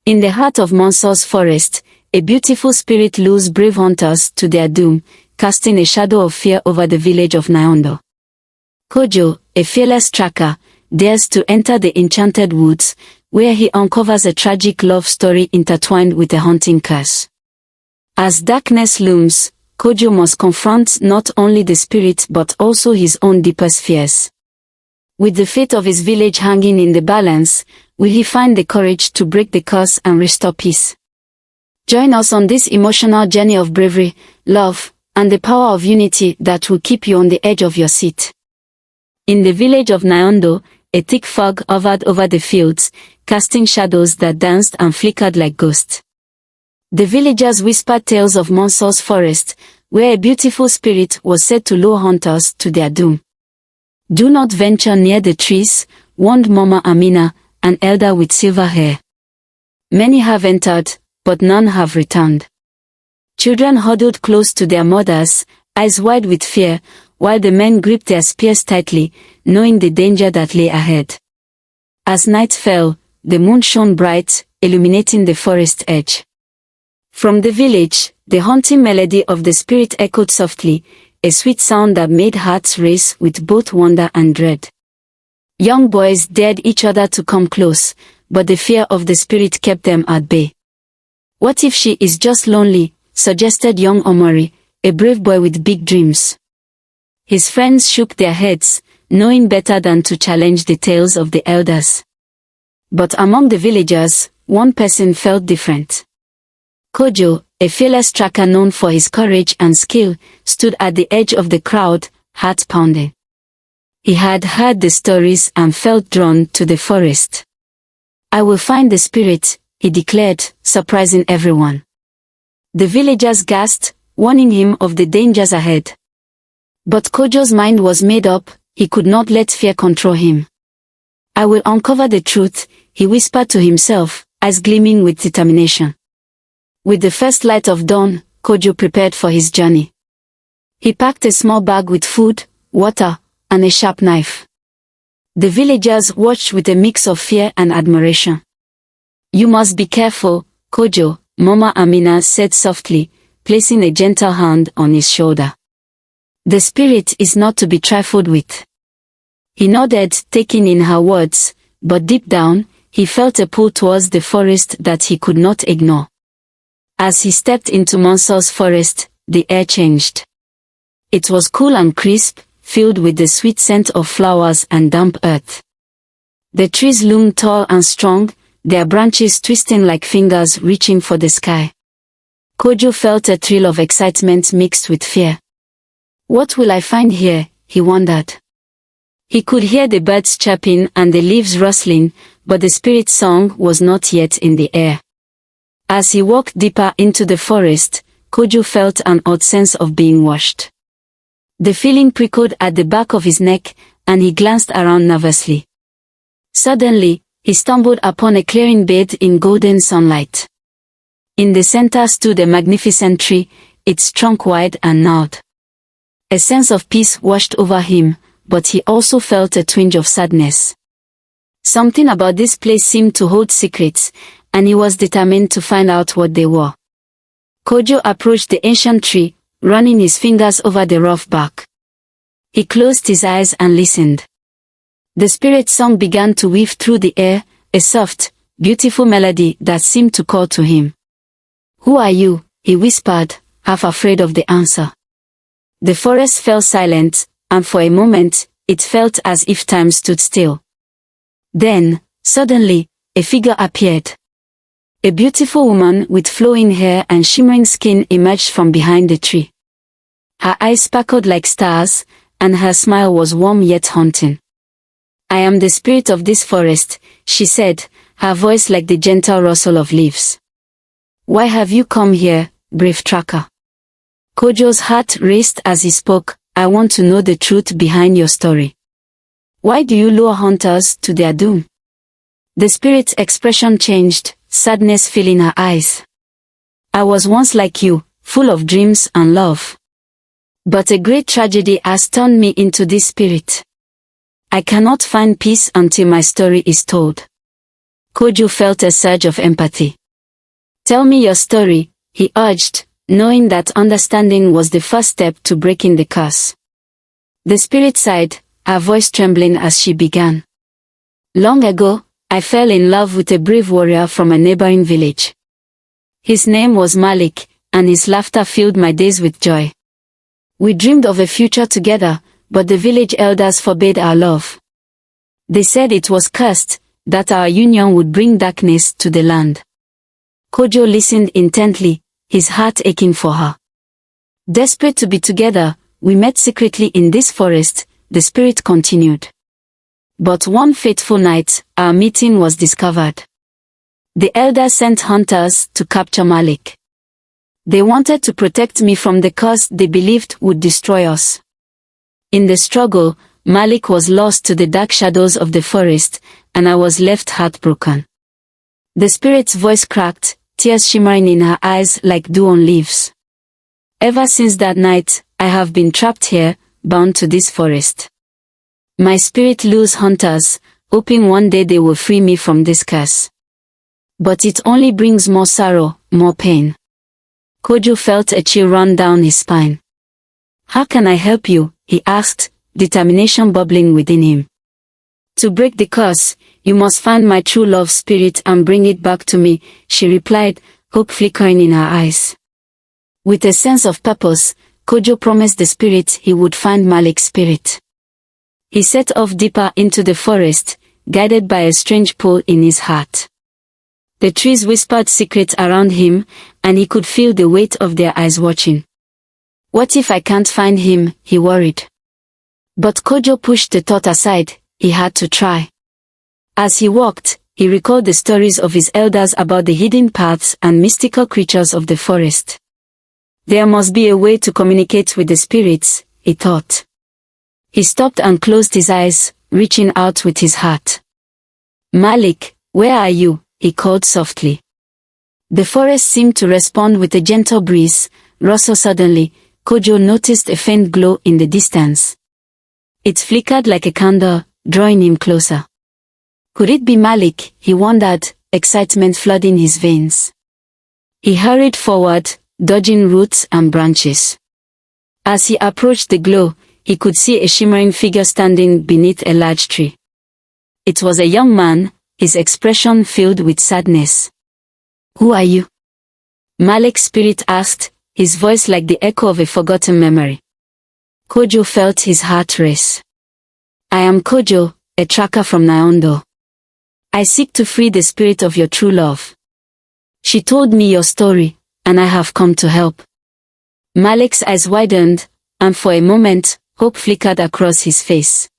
In the heart of Mansa's forest, a beautiful spirit lures brave hunters to their doom, casting a shadow of fear over the village of Nyondo. Kojo, a fearless tracker, dares to enter the enchanted woods, where he uncovers a tragic love story intertwined with a haunting curse. As darkness looms, Kojo must confront not only the spirit but also his own deepest fears. With the fate of his village hanging in the balance, will he find the courage to break the curse and restore peace? Join us on this emotional journey of bravery, love, and the power of unity that will keep you on the edge of your seat. In the village of Nyondo, a thick fog hovered over the fields, casting shadows that danced and flickered like ghosts. The villagers whispered tales of Mansa's forest, where a beautiful spirit was said to lure hunters to their doom. "Do not venture near the trees," warned Mama Amina, an elder with silver hair. "Many have entered, but none have returned." Children huddled close to their mothers, eyes wide with fear, while the men gripped their spears tightly, knowing the danger that lay ahead. As night fell, the moon shone bright, illuminating the forest edge. From the village, the haunting melody of the spirit echoed softly, a sweet sound that made hearts race with both wonder and dread. Young boys dared each other to come close, but the fear of the spirit kept them at bay. "What if she is just lonely?" suggested young Omori, a brave boy with big dreams. His friends shook their heads, knowing better than to challenge the tales of the elders. But among the villagers, one person felt different. Kojo, a fearless tracker known for his courage and skill, stood at the edge of the crowd, heart pounding. He had heard the stories and felt drawn to the forest. "I will find the spirit," he declared, surprising everyone. The villagers gasped, warning him of the dangers ahead. But Kojo's mind was made up, he could not let fear control him. "I will uncover the truth," he whispered to himself, eyes gleaming with determination. With the first light of dawn, Kojo prepared for his journey. He packed a small bag with food, water, and a sharp knife. The villagers watched with a mix of fear and admiration. "You must be careful, Kojo," Mama Amina said softly, placing a gentle hand on his shoulder. "The spirit is not to be trifled with." He nodded, taking in her words, but deep down, he felt a pull towards the forest that he could not ignore. As he stepped into Mansa's forest, the air changed. It was cool and crisp, filled with the sweet scent of flowers and damp earth. The trees loomed tall and strong, their branches twisting like fingers reaching for the sky. Kojo felt a thrill of excitement mixed with fear. "What will I find here?" he wondered. He could hear the birds chirping and the leaves rustling, but the spirit's song was not yet in the air. As he walked deeper into the forest, Kojo felt an odd sense of being watched. The feeling prickled at the back of his neck, and he glanced around nervously. Suddenly, he stumbled upon a clearing bathed in golden sunlight. In the center stood a magnificent tree, its trunk wide and gnarled. A sense of peace washed over him, but he also felt a twinge of sadness. Something about this place seemed to hold secrets, and he was determined to find out what they were. Kojo approached the ancient tree, running his fingers over the rough bark. He closed his eyes and listened. The spirit's song began to weave through the air, a soft, beautiful melody that seemed to call to him. "Who are you?" he whispered, half afraid of the answer. The forest fell silent, and for a moment, it felt as if time stood still. Then, suddenly, a figure appeared. A beautiful woman with flowing hair and shimmering skin emerged from behind the tree. Her eyes sparkled like stars, and her smile was warm yet haunting. "I am the spirit of this forest," she said, her voice like the gentle rustle of leaves. "Why have you come here, brave tracker?" Kojo's heart raced as he spoke. "I want to know the truth behind your story. Why do you lure hunters to their doom?" The spirit's expression changed, sadness filling her eyes. "I was once like you, full of dreams and love. But a great tragedy has turned me into this spirit. I cannot find peace until my story is told. Kojo felt a surge of empathy. "Tell me your story," he urged, knowing that understanding was the first step to breaking the curse. The spirit sighed, her voice trembling as she began. "Long ago, I fell in love with a brave warrior from a neighboring village. His name was Malik, and his laughter filled my days with joy. We dreamed of a future together, but the village elders forbade our love. They said it was cursed, that our union would bring darkness to the land." Kojo listened intently, his heart aching for her. "Desperate to be together, we met secretly in this forest," the spirit continued. "But one fateful night, our meeting was discovered. The elders sent hunters to capture Malik. They wanted to protect me from the curse they believed would destroy us. In the struggle, Malik was lost to the dark shadows of the forest, and I was left heartbroken." The spirit's voice cracked, tears shimmering in her eyes like dew on leaves. "Ever since that night, I have been trapped here, bound to this forest. My spirit lures hunters, hoping one day they will free me from this curse. But it only brings more sorrow, more pain." Kojo felt a chill run down his spine. "How can I help you?" he asked, determination bubbling within him. "To break the curse, you must find my true love spirit and bring it back to me," she replied, hope flickering in her eyes. With a sense of purpose, Kojo promised the spirit he would find Malik's spirit. He set off deeper into the forest, guided by a strange pull in his heart. The trees whispered secrets around him, and he could feel the weight of their eyes watching. "What if I can't find him?" he worried. But Kojo pushed the thought aside. He had to try. As he walked, he recalled the stories of his elders about the hidden paths and mystical creatures of the forest. There must be a way to communicate with the spirits, he thought. He stopped and closed his eyes, reaching out with his heart. "Malik, where are you?" he called softly. The forest seemed to respond with a gentle breeze, rustle. Suddenly, Kojo noticed a faint glow in the distance. It flickered like a candle, drawing him closer. Could it be Malik, he wondered, excitement flooding his veins. He hurried forward, dodging roots and branches. As he approached the glow, he could see a shimmering figure standing beneath a large tree. It was a young man, his expression filled with sadness. "Who are you?" Malik's spirit asked, his voice like the echo of a forgotten memory. Kojo felt his heart race. "I am Kojo, a tracker from Nyondo. I seek to free the spirit of your true love. She told me your story, and I have come to help." Malik's eyes widened, and for a moment, hope flickered across his face.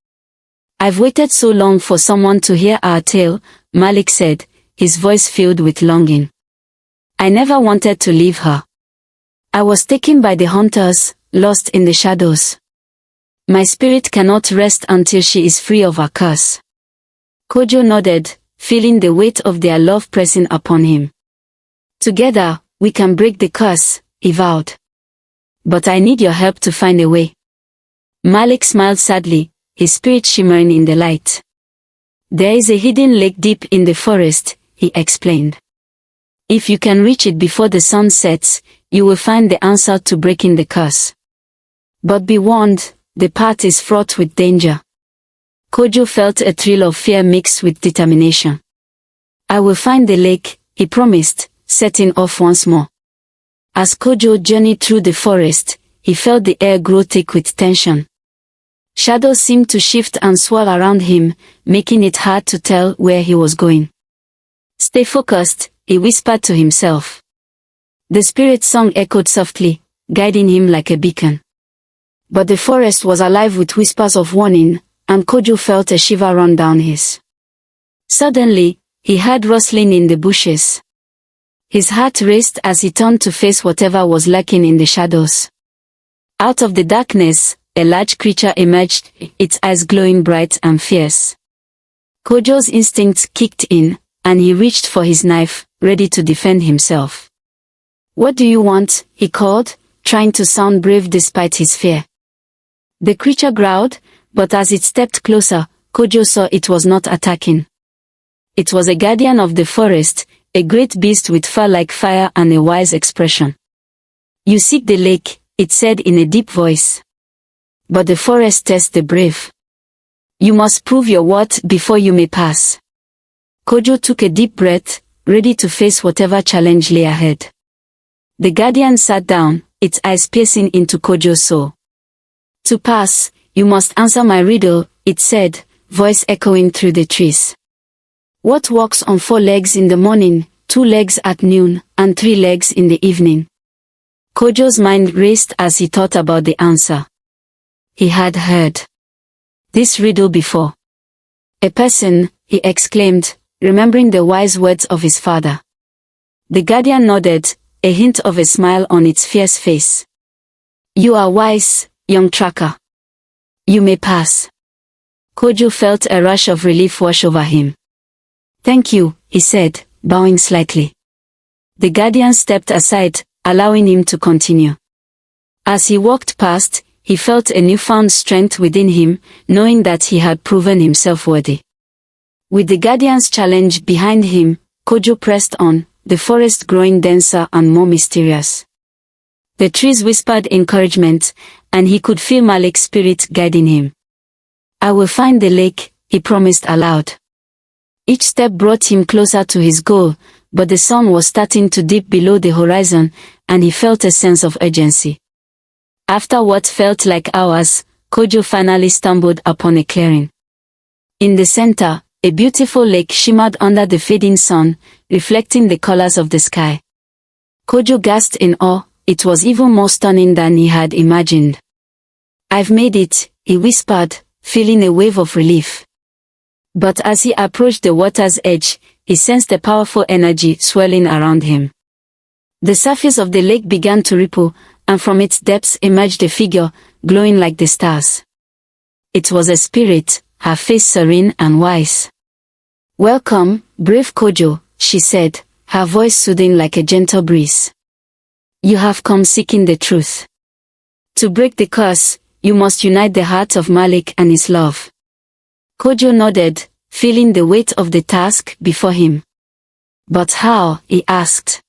"I've waited so long for someone to hear our tale," Malik said, his voice filled with longing. "I never wanted to leave her. I was taken by the hunters, lost in the shadows. My spirit cannot rest until she is free of her curse." Kojo nodded, feeling the weight of their love pressing upon him. "Together, we can break the curse," he vowed. "But I need your help to find a way." Malik smiled sadly, his spirit shimmering in the light. "There is a hidden lake deep in the forest," he explained. "If you can reach it before the sun sets, you will find the answer to breaking the curse. But be warned, the path is fraught with danger." Kojo felt a thrill of fear mixed with determination. "I will find the lake," he promised, setting off once more. As Kojo journeyed through the forest, he felt the air grow thick with tension. Shadows seemed to shift and swirl around him, making it hard to tell where he was going. "Stay focused," he whispered to himself. The spirit song echoed softly, guiding him like a beacon. But the forest was alive with whispers of warning, and Kojo felt a shiver run down his. Suddenly, he heard rustling in the bushes. His heart raced as he turned to face whatever was lurking in the shadows. Out of the darkness, a large creature emerged, its eyes glowing bright and fierce. Kojo's instincts kicked in, and he reached for his knife, ready to defend himself. "What do you want?" he called, trying to sound brave despite his fear. The creature growled, but as it stepped closer, Kojo saw it was not attacking. It was a guardian of the forest, a great beast with fur like fire and a wise expression. You seek the lake, it said in a deep voice. But the forest tests the brave. You must prove your worth before you may pass. Kojo took a deep breath, ready to face whatever challenge lay ahead. The guardian sat down, its eyes piercing into Kojo's soul. To pass, you must answer my riddle, it said, voice echoing through the trees. What walks on 4 legs in the morning, 2 legs at noon, and 3 legs in the evening? Kojo's mind raced as he thought about the answer. He had heard this riddle before. A person, he exclaimed, remembering the wise words of his father. The guardian nodded, a hint of a smile on its fierce face. You are wise, young tracker. You may pass. Kojo felt a rush of relief wash over him. Thank you, he said, bowing slightly. The guardian stepped aside, allowing him to continue. As he walked past, he felt a newfound strength within him, knowing that he had proven himself worthy. With the guardian's challenge behind him, Kojo pressed on, the forest growing denser and more mysterious. The trees whispered encouragement, and he could feel Malik's spirit guiding him. I will find the lake, he promised aloud. Each step brought him closer to his goal, but the sun was starting to dip below the horizon, and he felt a sense of urgency. After what felt like hours, Kojo finally stumbled upon a clearing. In the center, a beautiful lake shimmered under the fading sun, reflecting the colors of the sky. Kojo gasped in awe, it was even more stunning than he had imagined. I've made it, he whispered, feeling a wave of relief. But as he approached the water's edge, he sensed a powerful energy swirling around him. The surface of the lake began to ripple, and from its depths emerged a figure, glowing like the stars. It was a spirit, her face serene and wise. Welcome, brave Kojo, she said, her voice soothing like a gentle breeze. You have come seeking the truth. To break the curse, you must unite the hearts of Malik and his love. Kojo nodded, feeling the weight of the task before him. But how? He asked.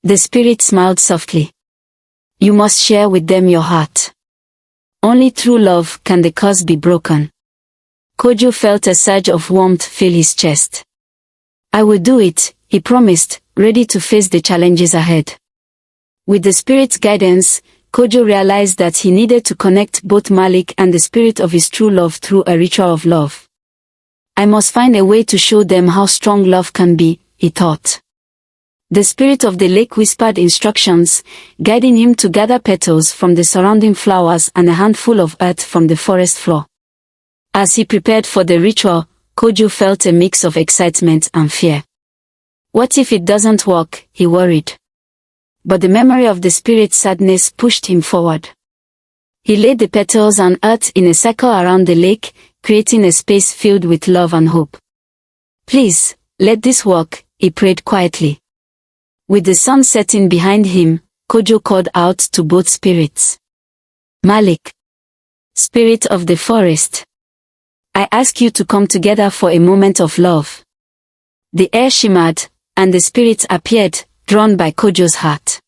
The spirit smiled softly. You must share with them your heart. Only through love can the curse be broken. Kojo felt a surge of warmth fill his chest. I will do it, he promised, ready to face the challenges ahead. With the spirit's guidance, Kojo realized that he needed to connect both Malik and the spirit of his true love through a ritual of love. I must find a way to show them how strong love can be, he thought. The spirit of the lake whispered instructions, guiding him to gather petals from the surrounding flowers and a handful of earth from the forest floor. As he prepared for the ritual, Kojo felt a mix of excitement and fear. What if it doesn't work, he worried. But the memory of the spirit's sadness pushed him forward. He laid the petals and earth in a circle around the lake, creating a space filled with love and hope. Please, let this work, he prayed quietly. With the sun setting behind him, Kojo called out to both spirits. Malik, spirit of the forest, I ask you to come together for a moment of love. The air shimmered, and the spirits appeared, drawn by Kojo's heart.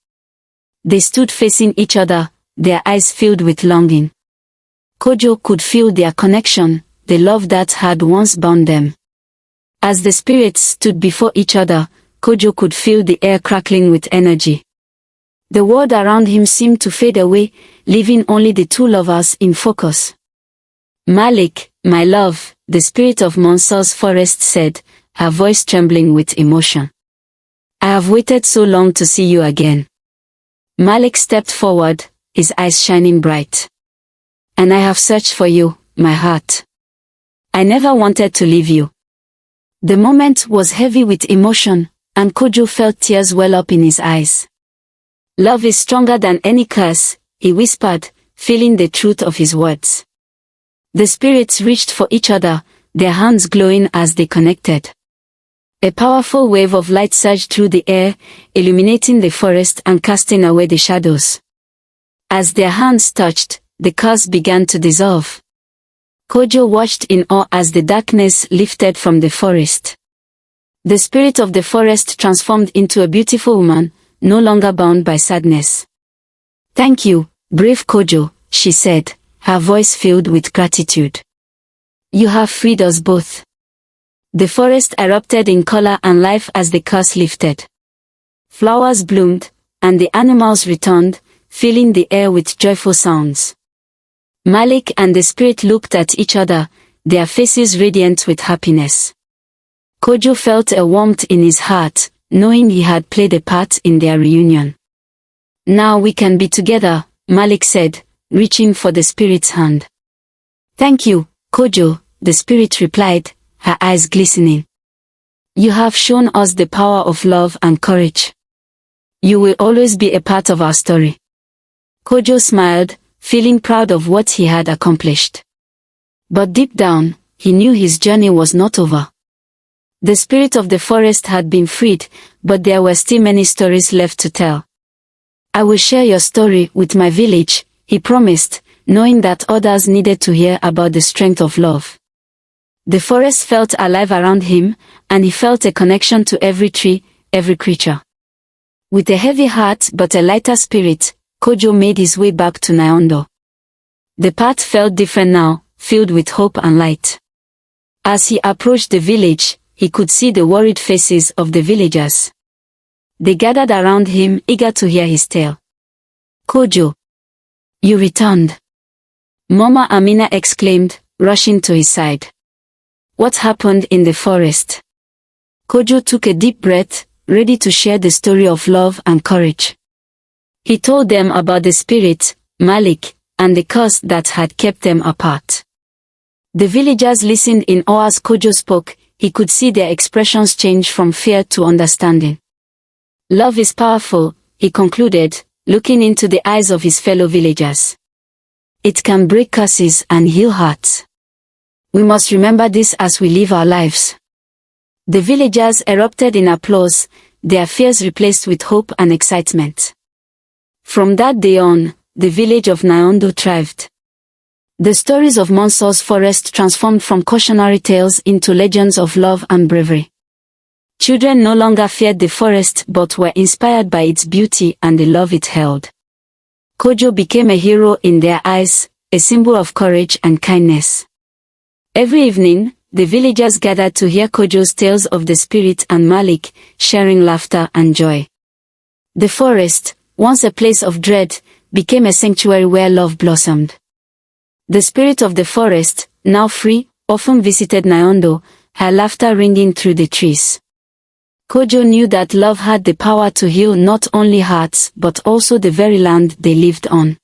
They stood facing each other, their eyes filled with longing. Kojo could feel their connection, the love that had once bound them. As the spirits stood before each other, Kojo could feel the air crackling with energy. The world around him seemed to fade away, leaving only the two lovers in focus. Malik, my love, the spirit of Mansa's forest said, her voice trembling with emotion. I have waited so long to see you again. Malik stepped forward, his eyes shining bright. And I have searched for you, my heart. I never wanted to leave you. The moment was heavy with emotion, and Kojo felt tears well up in his eyes. Love is stronger than any curse, he whispered, feeling the truth of his words. The spirits reached for each other, their hands glowing as they connected. A powerful wave of light surged through the air, illuminating the forest and casting away the shadows. As their hands touched, the curse began to dissolve. Kojo watched in awe as the darkness lifted from the forest. The spirit of the forest transformed into a beautiful woman, no longer bound by sadness. "Thank you, brave Kojo," she said, her voice filled with gratitude. "You have freed us both." The forest erupted in color and life as the curse lifted. Flowers bloomed, and the animals returned, filling the air with joyful sounds. Malik and the spirit looked at each other, their faces radiant with happiness. Kojo felt a warmth in his heart, knowing he had played a part in their reunion. "Now we can be together," Malik said, reaching for the spirit's hand. "Thank you, Kojo," the spirit replied, her eyes glistening. "You have shown us the power of love and courage. You will always be a part of our story." Kojo smiled, feeling proud of what he had accomplished. But deep down, he knew his journey was not over. The spirit of the forest had been freed, but there were still many stories left to tell. "I will share your story with my village," he promised, knowing that others needed to hear about the strength of love. The forest felt alive around him, and he felt a connection to every tree, every creature. With a heavy heart but a lighter spirit, Kojo made his way back to Nyondo. The path felt different now, filled with hope and light. As he approached the village, he could see the worried faces of the villagers. They gathered around him, eager to hear his tale. "Kojo, you returned!" Mama Amina exclaimed, rushing to his side. "What happened in the forest?" Kojo took a deep breath, ready to share the story of love and courage. He told them about the spirit, Malik, and the curse that had kept them apart. The villagers listened in awe as Kojo spoke. He could see their expressions change from fear to understanding. "Love is powerful," he concluded, looking into the eyes of his fellow villagers. "It can break curses and heal hearts. We must remember this as we live our lives." The villagers erupted in applause, their fears replaced with hope and excitement. From that day on, the village of Nyondo thrived. The stories of Mansa's forest transformed from cautionary tales into legends of love and bravery. Children no longer feared the forest but were inspired by its beauty and the love it held. Kojo became a hero in their eyes, a symbol of courage and kindness. Every evening, the villagers gathered to hear Kojo's tales of the spirit and Malik, sharing laughter and joy. The forest, once a place of dread, became a sanctuary where love blossomed. The spirit of the forest, now free, often visited Nyondo, her laughter ringing through the trees. Kojo knew that love had the power to heal not only hearts but also the very land they lived on.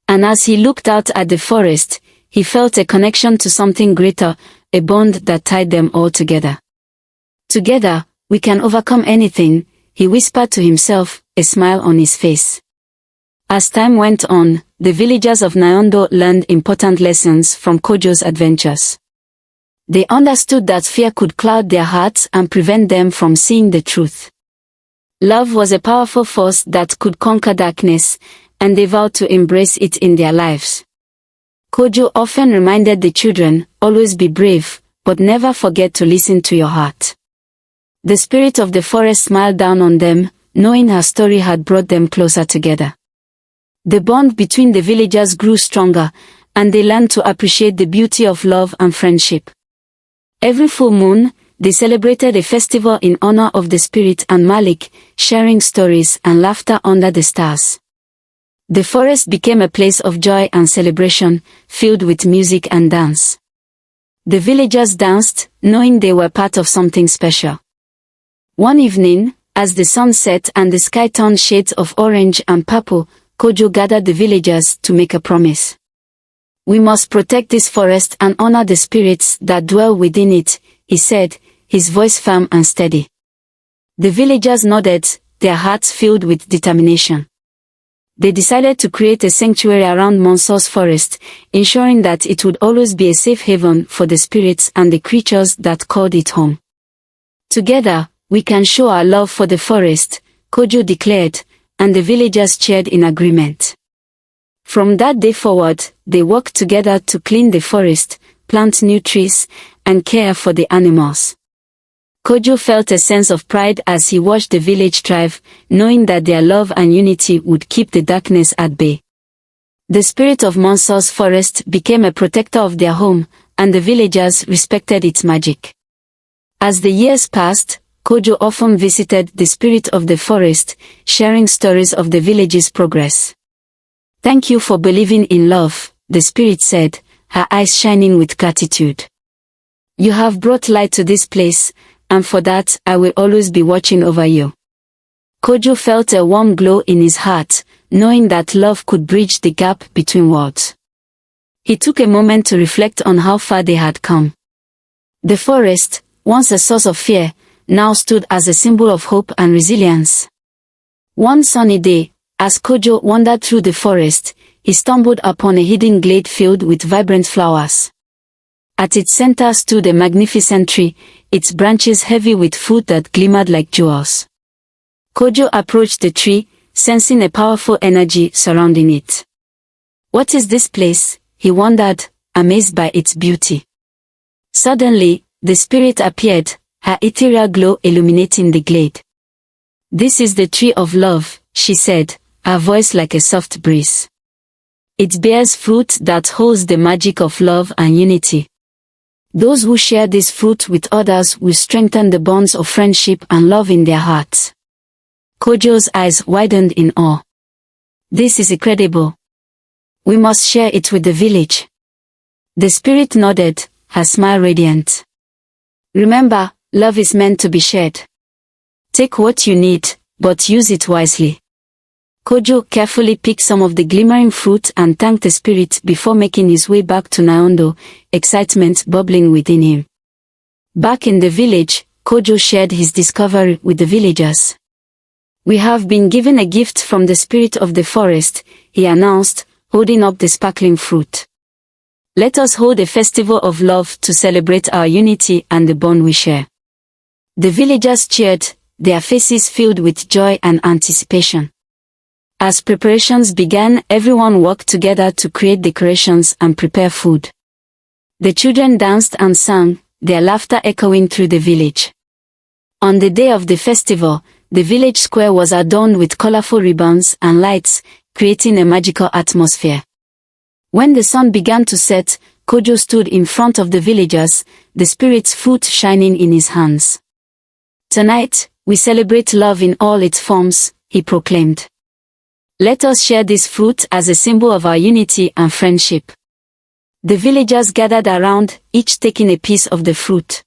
And as he looked out at the forest, he felt a connection to something greater, a bond that tied them all together. "Together, we can overcome anything," he whispered to himself, a smile on his face. As time went on, the villagers of Nyondo learned important lessons from Kojo's adventures. They understood that fear could cloud their hearts and prevent them from seeing the truth. Love was a powerful force that could conquer darkness, and they vowed to embrace it in their lives. Kojo often reminded the children, "Always be brave, but never forget to listen to your heart." The spirit of the forest smiled down on them, knowing her story had brought them closer together. The bond between the villagers grew stronger, and they learned to appreciate the beauty of love and friendship. Every full moon, they celebrated a festival in honor of the spirit and Malik, sharing stories and laughter under the stars. The forest became a place of joy and celebration, filled with music and dance. The villagers danced, knowing they were part of something special. One evening, as the sun set and the sky turned shades of orange and purple, Kojo gathered the villagers to make a promise. "We must protect this forest and honor the spirits that dwell within it," he said, his voice firm and steady. The villagers nodded, their hearts filled with determination. They decided to create a sanctuary around Mansa's forest, ensuring that it would always be a safe haven for the spirits and the creatures that called it home. "Together, we can show our love for the forest," Kojo declared, and the villagers cheered in agreement. From that day forward, they worked together to clean the forest, plant new trees, and care for the animals. Kojo felt a sense of pride as he watched the village thrive, knowing that their love and unity would keep the darkness at bay. The spirit of Mansa's forest became a protector of their home, and the villagers respected its magic. As the years passed, Kojo often visited the spirit of the forest, sharing stories of the village's progress. "Thank you for believing in love," the spirit said, her eyes shining with gratitude. "You have brought light to this place, and for that I will always be watching over you." Kojo felt a warm glow in his heart, knowing that love could bridge the gap between worlds. He took a moment to reflect on how far they had come. The forest, once a source of fear, now stood as a symbol of hope and resilience. One sunny day, as Kojo wandered through the forest, he stumbled upon a hidden glade filled with vibrant flowers. At its center stood a magnificent tree, its branches heavy with fruit that glimmered like jewels. Kojo approached the tree, sensing a powerful energy surrounding it. "What is this place?" he wondered, amazed by its beauty. Suddenly, the spirit appeared, her ethereal glow illuminating the glade. "This is the tree of love," she said, her voice like a soft breeze. "It bears fruit that holds the magic of love and unity. Those who share this fruit with others will strengthen the bonds of friendship and love in their hearts." Kojo's eyes widened in awe. "This is incredible. We must share it with the village." The spirit nodded, her smile radiant. "Remember, love is meant to be shared. Take what you need, but use it wisely." Kojo carefully picked some of the glimmering fruit and thanked the spirit before making his way back to Nyondo, excitement bubbling within him. Back in the village, Kojo shared his discovery with the villagers. "We have been given a gift from the spirit of the forest," he announced, holding up the sparkling fruit. "Let us hold a festival of love to celebrate our unity and the bond we share." The villagers cheered, their faces filled with joy and anticipation. As preparations began, everyone worked together to create decorations and prepare food. The children danced and sang, their laughter echoing through the village. On the day of the festival, the village square was adorned with colorful ribbons and lights, creating a magical atmosphere. When the sun began to set, Kojo stood in front of the villagers, the spirit's fruit shining in his hands. "Tonight, we celebrate love in all its forms," he proclaimed. "Let us share this fruit as a symbol of our unity and friendship." The villagers gathered around, each taking a piece of the fruit.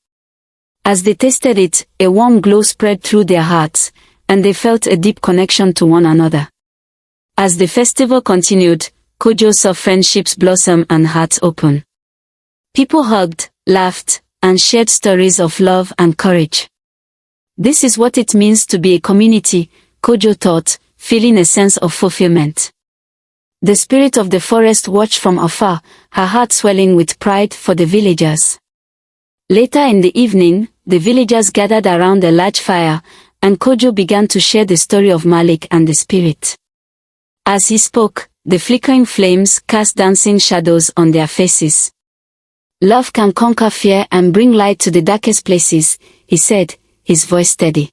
As they tasted it, a warm glow spread through their hearts, and they felt a deep connection to one another. As the festival continued, Kojo saw friendships blossom and hearts open. People hugged, laughed, and shared stories of love and courage. "This is what it means to be a community," Kojo thought, feeling a sense of fulfillment. The spirit of the forest watched from afar, her heart swelling with pride for the villagers. Later in the evening, the villagers gathered around a large fire, and Kojo began to share the story of Malik and the spirit. As he spoke, the flickering flames cast dancing shadows on their faces. "Love can conquer fear and bring light to the darkest places," he said, his voice steady.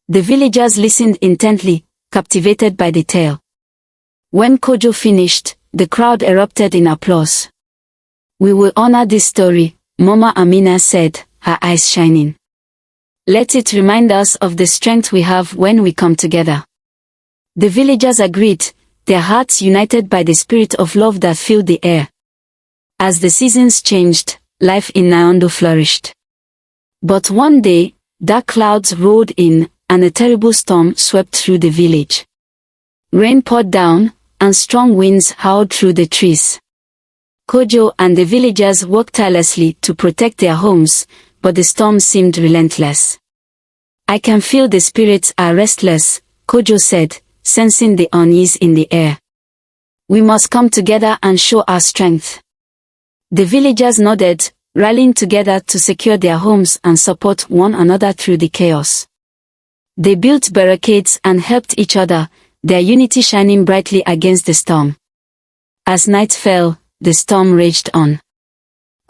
The villagers listened intently, captivated by the tale. When Kojo finished, the crowd erupted in applause. "We will honor this story," Mama Amina said, her eyes shining. "Let it remind us of the strength we have when we come together." The villagers agreed, their hearts united by the spirit of love that filled the air. As the seasons changed, life in Nyondo flourished. But one day, dark clouds rolled in, and a terrible storm swept through the village. Rain poured down, and strong winds howled through the trees. Kojo and the villagers worked tirelessly to protect their homes, but the storm seemed relentless. "I can feel the spirits are restless," Kojo said, sensing the unease in the air. "We must come together and show our strength." The villagers nodded, rallying together to secure their homes and support one another through the chaos. They built barricades and helped each other, their unity shining brightly against the storm. As night fell, the storm raged on.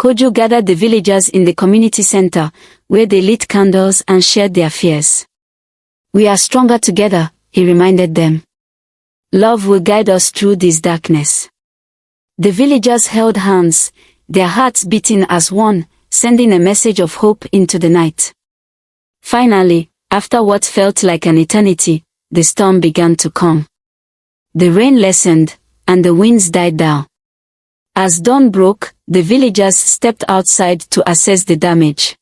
Kojo gathered the villagers in the community center, where they lit candles and shared their fears. We are stronger together, he reminded them. Love will guide us through this darkness. The villagers held hands, their hearts beating as one, sending a message of hope into the night. Finally, after what felt like an eternity, the storm began to come. The rain lessened, and the winds died down. As dawn broke, the villagers stepped outside to assess the damage.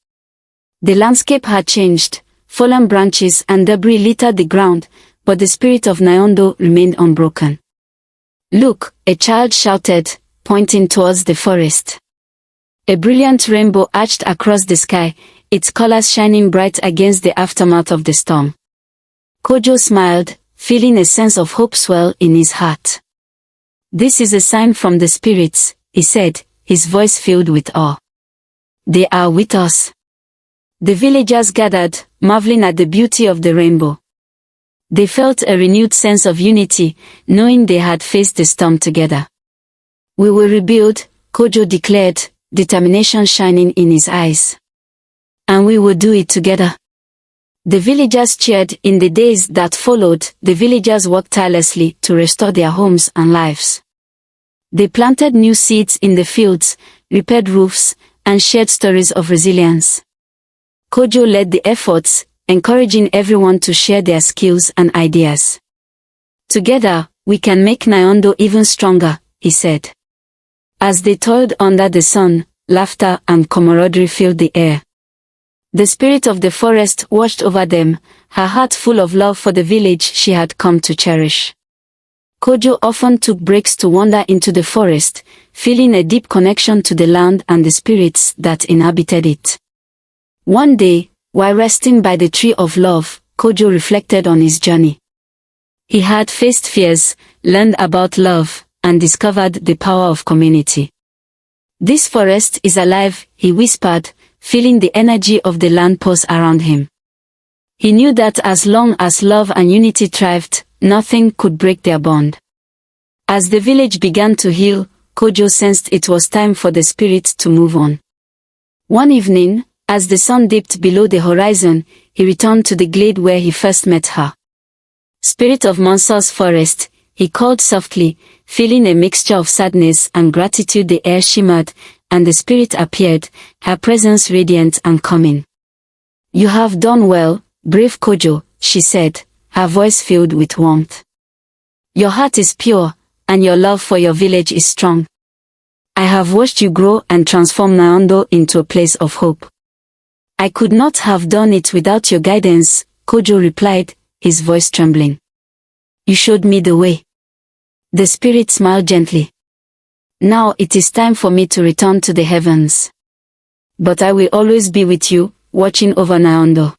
The landscape had changed, fallen branches and debris littered the ground, but the spirit of Nyondo remained unbroken. Look, a child shouted, pointing towards the forest. A brilliant rainbow arched across the sky, its colors shining bright against the aftermath of the storm. Kojo smiled, feeling a sense of hope swell in his heart. This is a sign from the spirits, he said, his voice filled with awe. They are with us. The villagers gathered, marveling at the beauty of the rainbow. They felt a renewed sense of unity, knowing they had faced the storm together. We will rebuild, Kojo declared, determination shining in his eyes. And we will do it together. The villagers cheered. In the days that followed, the villagers worked tirelessly to restore their homes and lives. They planted new seeds in the fields, repaired roofs, and shared stories of resilience. Kojo led the efforts, encouraging everyone to share their skills and ideas. Together, we can make Nyondo even stronger, he said. As they toiled under the sun, laughter and camaraderie filled the air. The spirit of the forest watched over them, her heart full of love for the village she had come to cherish. Kojo often took breaks to wander into the forest, feeling a deep connection to the land and the spirits that inhabited it. One day, while resting by the tree of love, Kojo reflected on his journey. He had faced fears, learned about love, and discovered the power of community. This forest is alive, he whispered, feeling the energy of the land pulse around him. He knew that as long as love and unity thrived, nothing could break their bond. As the village began to heal, Kojo sensed it was time for the spirit to move on. One evening, as the sun dipped below the horizon, he returned to the glade where he first met her. Spirit of Mansa's forest, he called softly, feeling a mixture of sadness and gratitude. The air shimmered, and the spirit appeared, her presence radiant and calming. You have done well, brave Kojo, she said, her voice filled with warmth. Your heart is pure, and your love for your village is strong. I have watched you grow and transform Nyondo into a place of hope. I could not have done it without your guidance, Kojo replied, his voice trembling. You showed me the way. The spirit smiled gently. Now it is time for me to return to the heavens. But I will always be with you, watching over Nyondo.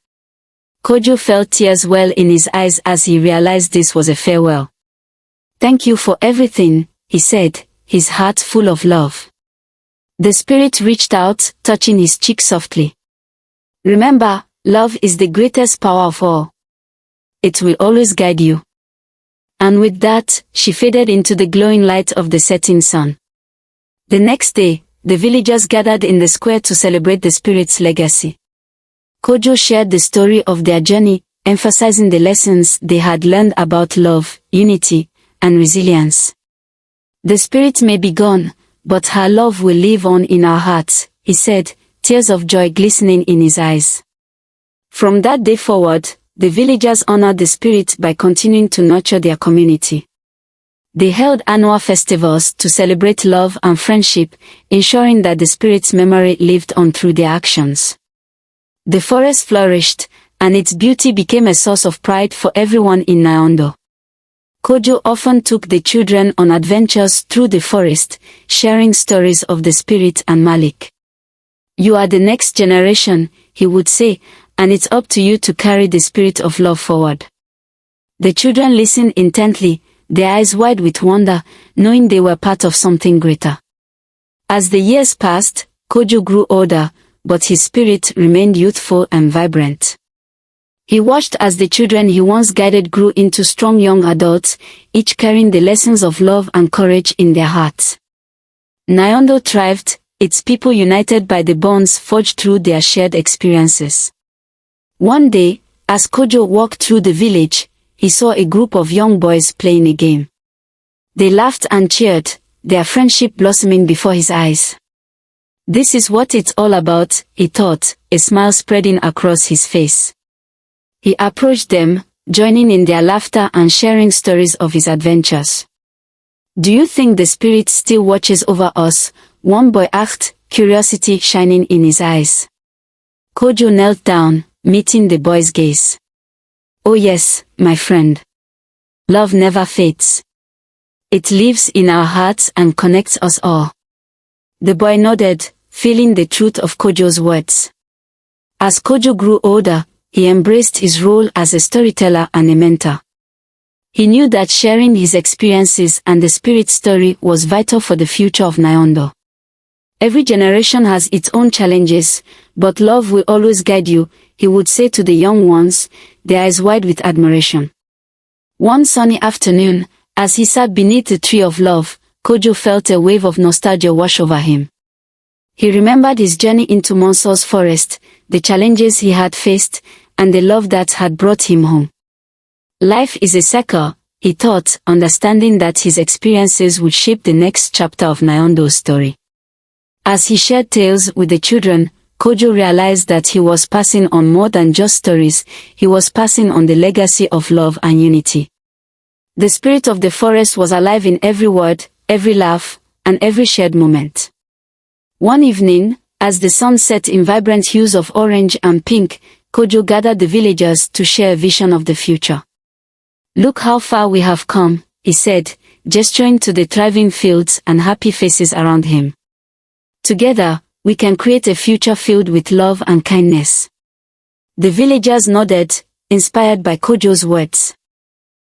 Kojo felt tears well in his eyes as he realized this was a farewell. Thank you for everything, he said, his heart full of love. The spirit reached out, touching his cheek softly. Remember, love is the greatest power of all. It will always guide you. And with that, she faded into the glowing light of the setting sun. The next day, the villagers gathered in the square to celebrate the spirit's legacy. Kojo shared the story of their journey, emphasizing the lessons they had learned about love, unity, and resilience. The spirit may be gone, but her love will live on in our hearts, he said, tears of joy glistening in his eyes. From that day forward, the villagers honored the spirit by continuing to nurture their community. They held annual festivals to celebrate love and friendship, ensuring that the spirit's memory lived on through their actions. The forest flourished, and its beauty became a source of pride for everyone in Nyondo. Kojo often took the children on adventures through the forest, sharing stories of the spirit and Malik. You are the next generation, he would say, and it's up to you to carry the spirit of love forward. The children listened intently, their eyes wide with wonder, knowing they were part of something greater. As the years passed, Kojo grew older, but his spirit remained youthful and vibrant. He watched as the children he once guided grew into strong young adults, each carrying the lessons of love and courage in their hearts. Nyondo thrived, its people united by the bonds forged through their shared experiences. One day, as Kojo walked through the village, he saw a group of young boys playing a game. They laughed and cheered, their friendship blossoming before his eyes. This is what it's all about, he thought, a smile spreading across his face. He approached them, joining in their laughter and sharing stories of his adventures. "Do you think the spirit still watches over us?" one boy asked, curiosity shining in his eyes. Kojo knelt down, meeting the boy's gaze. "Oh yes, my friend. Love never fades. It lives in our hearts and connects us all." The boy nodded, feeling the truth of Kojo's words. As Kojo grew older, he embraced his role as a storyteller and a mentor. He knew that sharing his experiences and the spirit story was vital for the future of Nyondo. Every generation has its own challenges, but love will always guide you, he would say to the young ones, their eyes wide with admiration. One sunny afternoon, as he sat beneath the tree of love, Kojo felt a wave of nostalgia wash over him. He remembered his journey into Mansa's forest, the challenges he had faced, and the love that had brought him home. Life is a cycle, he thought, understanding that his experiences would shape the next chapter of Nyondo's story. As he shared tales with the children, Kojo realized that he was passing on more than just stories, he was passing on the legacy of love and unity. The spirit of the forest was alive in every word, every laugh, and every shared moment. One evening, as the sun set in vibrant hues of orange and pink, Kojo gathered the villagers to share a vision of the future. "Look how far we have come," he said, gesturing to the thriving fields and happy faces around him. "Together, we can create a future filled with love and kindness." The villagers nodded, inspired by Kojo's words.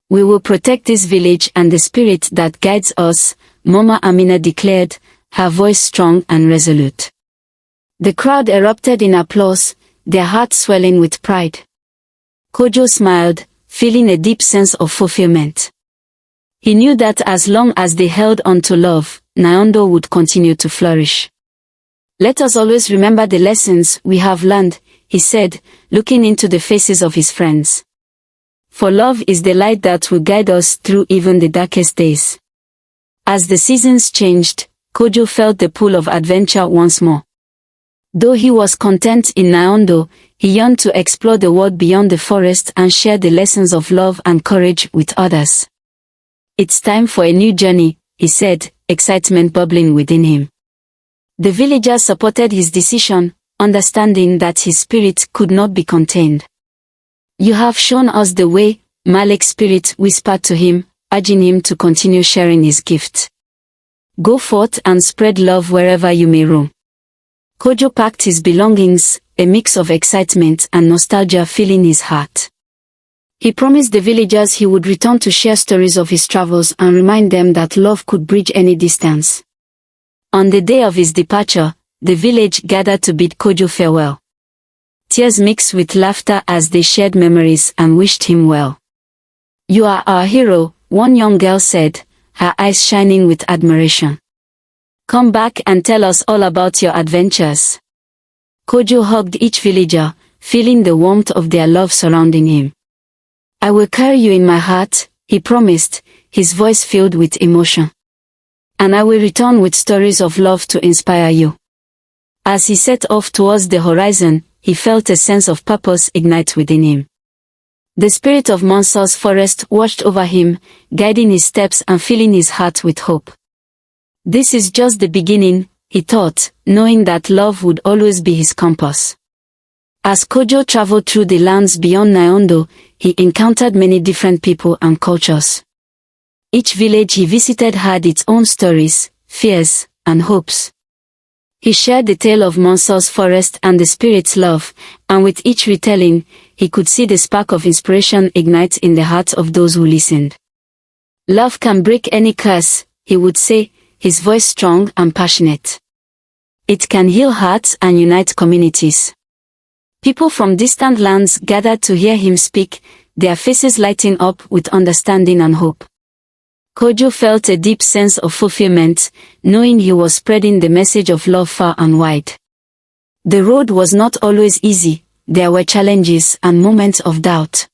"We will protect this village and the spirit that guides us," Mama Amina declared, her voice strong and resolute. The crowd erupted in applause, their hearts swelling with pride. Kojo smiled, feeling a deep sense of fulfillment. He knew that as long as they held on to love, Nyondo would continue to flourish. "Let us always remember the lessons we have learned," he said, looking into the faces of his friends. "For love is the light that will guide us through even the darkest days." As the seasons changed, Kojo felt the pull of adventure once more. Though he was content in Nyondo, he yearned to explore the world beyond the forest and share the lessons of love and courage with others. "It's time for a new journey," he said, excitement bubbling within him. The villagers supported his decision, understanding that his spirit could not be contained. "You have shown us the way," Malek's spirit whispered to him, urging him to continue sharing his gift. "Go forth and spread love wherever you may roam." Kojo packed his belongings, a mix of excitement and nostalgia filling his heart. He promised the villagers he would return to share stories of his travels and remind them that love could bridge any distance. On the day of his departure, the village gathered to bid Kojo farewell. Tears mixed with laughter as they shared memories and wished him well. "You are our hero," one young girl said, her eyes shining with admiration. "Come back and tell us all about your adventures." Kojo hugged each villager, feeling the warmth of their love surrounding him. "I will carry you in my heart," he promised, his voice filled with emotion. "And I will return with stories of love to inspire you." As he set off towards the horizon, he felt a sense of purpose ignite within him. The spirit of Mansa's forest watched over him, guiding his steps and filling his heart with hope. This is just the beginning, he thought, knowing that love would always be his compass. As Kojo traveled through the lands beyond Nyondo, he encountered many different people and cultures. Each village he visited had its own stories, fears, and hopes. He shared the tale of Mansa's forest and the spirit's love, and with each retelling, he could see the spark of inspiration ignite in the hearts of those who listened. "Love can break any curse," he would say, his voice strong and passionate. "It can heal hearts and unite communities." People from distant lands gathered to hear him speak, their faces lighting up with understanding and hope. Kojo felt a deep sense of fulfillment, knowing he was spreading the message of love far and wide. The road was not always easy, there were challenges and moments of doubt.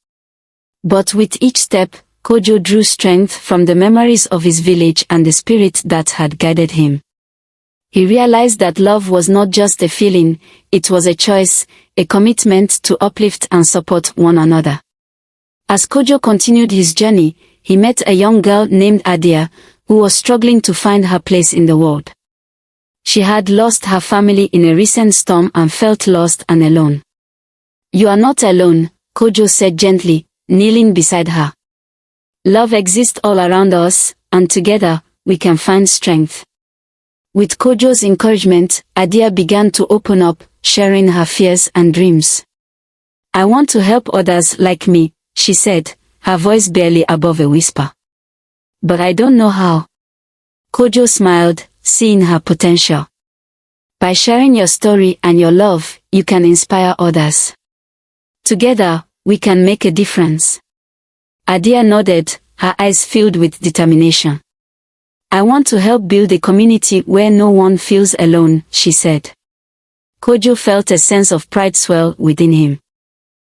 But with each step, Kojo drew strength from the memories of his village and the spirit that had guided him. He realized that love was not just a feeling, it was a choice, a commitment to uplift and support one another. As Kojo continued his journey, he met a young girl named Adia, who was struggling to find her place in the world. She had lost her family in a recent storm and felt lost and alone. "You are not alone," Kojo said gently, kneeling beside her. "Love exists all around us, and together, we can find strength." With Kojo's encouragement, Adia began to open up, sharing her fears and dreams. "I want to help others like me," she said, her voice barely above a whisper. "But I don't know how." Kojo smiled, seeing her potential. "By sharing your story and your love, you can inspire others. Together, we can make a difference." Adia nodded, her eyes filled with determination. "I want to help build a community where no one feels alone," she said. Kojo felt a sense of pride swell within him.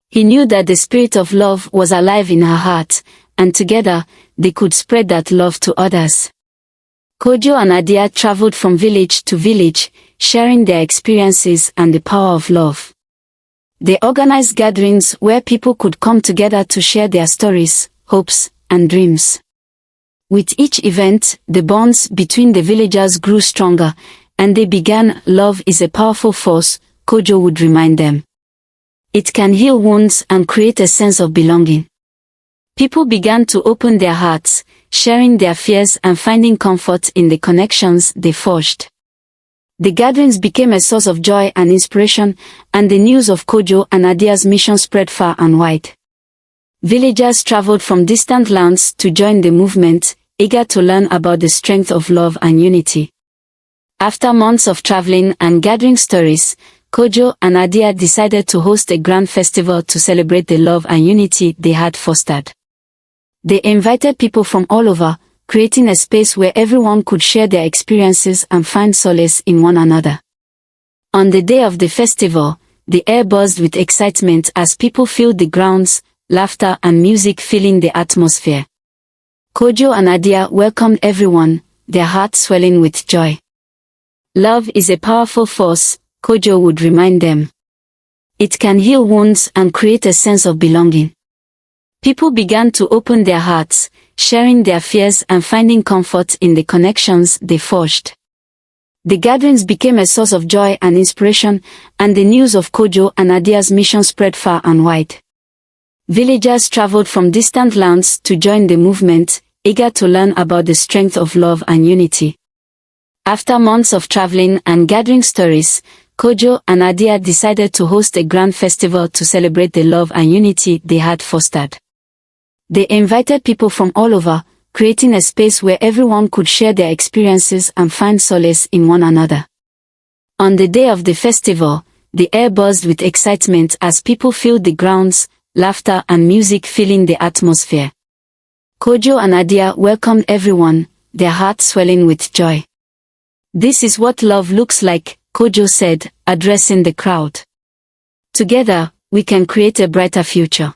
He knew that the spirit of love was alive in her heart, and together, they could spread that love to others. Kojo and Adia traveled from village to village, sharing their experiences and the power of love. They organized gatherings where people could come together to share their stories, hopes, and dreams. With each event, the bonds between the villagers grew stronger, and they began, "Love is a powerful force," Kojo would remind them. "It can heal wounds and create a sense of belonging." People began to open their hearts, sharing their fears and finding comfort in the connections they forged. The gatherings became a source of joy and inspiration, and the news of Kojo and Adia's mission spread far and wide. Villagers traveled from distant lands to join the movement, eager to learn about the strength of love and unity. After months of traveling and gathering stories, Kojo and Adia decided to host a grand festival to celebrate the love and unity they had fostered. They invited people from all over, creating a space where everyone could share their experiences and find solace in one another. On the day of the festival, the air buzzed with excitement as people filled the grounds, laughter and music filling the atmosphere. Kojo and Adia welcomed everyone, their hearts swelling with joy. "Love is a powerful force," Kojo would remind them. "It can heal wounds and create a sense of belonging." People began to open their hearts, sharing their fears and finding comfort in the connections they forged. The gatherings became a source of joy and inspiration, and the news of Kojo and Adia's mission spread far and wide. Villagers traveled from distant lands to join the movement, eager to learn about the strength of love and unity. After months of traveling and gathering stories, Kojo and Adia decided to host a grand festival to celebrate the love and unity they had fostered. They invited people from all over, creating a space where everyone could share their experiences and find solace in one another. On the day of the festival, the air buzzed with excitement as people filled the grounds, laughter and music filling the atmosphere. Kojo and Adia welcomed everyone, their hearts swelling with joy. "This is what love looks like," Kojo said, addressing the crowd. "Together, we can create a brighter future."